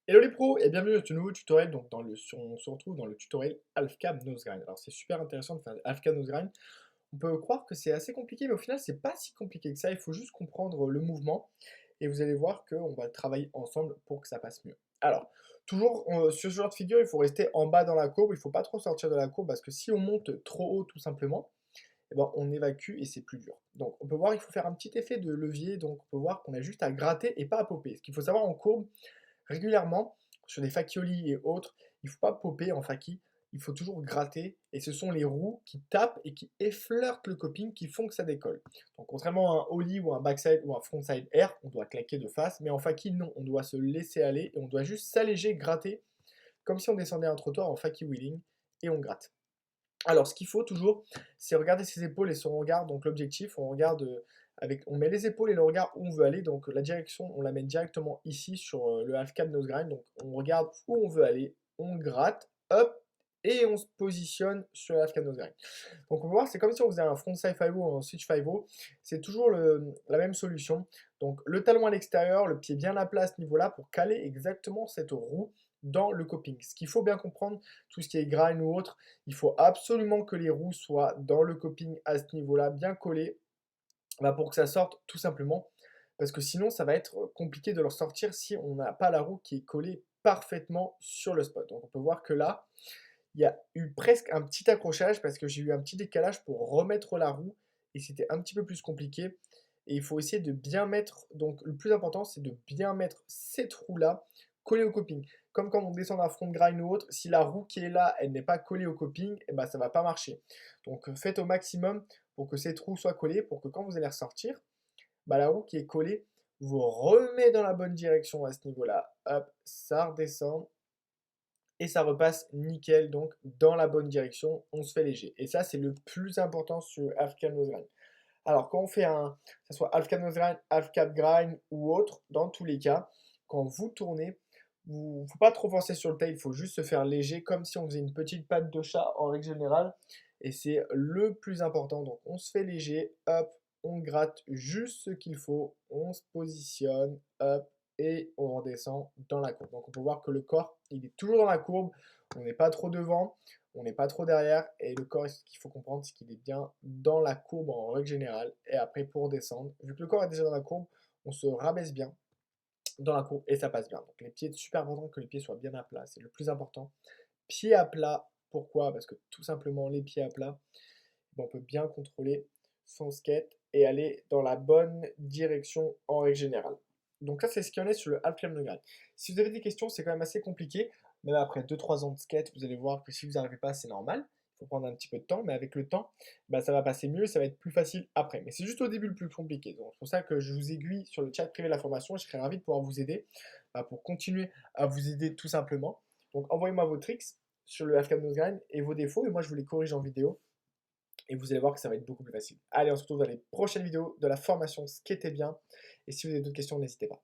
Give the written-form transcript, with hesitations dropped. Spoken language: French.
Hello les pros et bienvenue dans ce nouveau tutoriel. Donc on se retrouve dans le tutoriel Half-Cab Nose Grind. Alors c'est super intéressant de faire Half-Cab Nose Grind. On peut croire que c'est assez compliqué, mais au final c'est pas si compliqué que ça. Il faut juste comprendre le mouvement et vous allez voir qu'on va travailler ensemble pour que ça passe mieux. Alors, toujours sur ce genre de figure, il faut rester en bas dans la courbe. Il ne faut pas trop sortir de la courbe parce que si on monte trop haut tout simplement, eh ben, on évacue et c'est plus dur. Donc on peut voir, il faut faire un petit effet de levier. Donc on peut voir qu'on a juste à gratter et pas à popper. Ce qu'il faut savoir en courbe, régulièrement, sur des faciolis et autres, il ne faut pas popper en faki, il faut toujours gratter, et ce sont les roues qui tapent et qui effleurent le coping qui font que ça décolle. Donc contrairement à un ollie ou un backside ou un frontside air, on doit claquer de face, mais en faki non, on doit se laisser aller et on doit juste s'alléger, gratter, comme si on descendait un trottoir en faki wheeling, et on gratte. Alors, ce qu'il faut toujours, c'est regarder ses épaules et son regard. Donc, l'objectif, on regarde on met les épaules et le regard où on veut aller. Donc, la direction, on la met directement ici sur le half cab nose grind. Donc, on regarde où on veut aller, on gratte, hop, et on se positionne sur le half cab nose grind. Donc, on peut voir, c'est comme si on faisait un frontside 5 ou un switch 5 C'est toujours la même solution. Donc, le talon à l'extérieur, le pied bien à plat à ce niveau-là pour caler exactement cette roue dans le coping. Ce qu'il faut bien comprendre, tout ce qui est grind ou autre, il faut absolument que les roues soient dans le coping à ce niveau-là, bien collées, pour que ça sorte tout simplement. Parce que sinon, ça va être compliqué de leur sortir si on n'a pas la roue qui est collée parfaitement sur le spot. Donc on peut voir que là, il y a eu presque un petit accrochage parce que j'ai eu un petit décalage pour remettre la roue et c'était un petit peu plus compliqué. Et il faut essayer de bien mettre, donc le plus important, c'est de bien mettre cette roue-là collée au coping. Comme quand on descend d'un front grind ou autre, si la roue qui est là, elle n'est pas collée au coping, et ben ça ne va pas marcher. Donc faites au maximum pour que cette roue soit collée, pour que quand vous allez ressortir, bah, la roue qui est collée vous remet dans la bonne direction à ce niveau-là. Hop, ça redescend et ça repasse nickel, donc dans la bonne direction, on se fait léger. Et ça, c'est le plus important sur half cab nose grind. Alors, quand on fait que ce soit half cab nose grind, half cab grind ou autre, dans tous les cas, quand vous tournez, il ne faut pas trop forcer sur le tail, il faut juste se faire léger, comme si on faisait une petite patte de chat en règle générale. Et c'est le plus important. Donc, on se fait léger, hop, on gratte juste ce qu'il faut, on se positionne, hop, et on redescend dans la courbe. Donc, on peut voir que le corps, il est toujours dans la courbe, on n'est pas trop devant, on n'est pas trop derrière, et le corps, ce qu'il faut comprendre, c'est qu'il est bien dans la courbe en règle générale. Et après, pour descendre, vu que le corps est déjà dans la courbe, on se rabaisse bien dans la courbe et ça passe bien. Donc les pieds, c'est super important que les pieds soient bien à plat, c'est le plus important. Pieds à plat, pourquoi? Parce que tout simplement, les pieds à plat, on peut bien contrôler son skate et aller dans la bonne direction en règle générale. Donc ça, c'est ce qu'il y en est sur le half climb de grade. Si vous avez des questions, c'est quand même assez compliqué. Même après 2-3 ans de skate, vous allez voir que si vous n'arrivez pas, c'est normal. Il faut prendre un petit peu de temps, mais avec le temps, ça va passer mieux, ça va être plus facile après. Mais c'est juste au début le plus compliqué. Donc c'est pour ça que je vous aiguille sur le chat privé de la formation. Je serais ravi de pouvoir vous aider pour continuer à vous aider tout simplement. Donc envoyez-moi vos tricks sur le half climb nose grind et vos défauts, et moi je vous les corrige en vidéo et vous allez voir que ça va être beaucoup plus facile. Allez, on se retrouve dans les prochaines vidéos de la formation Skatez bien. Et si vous avez d'autres questions, n'hésitez pas.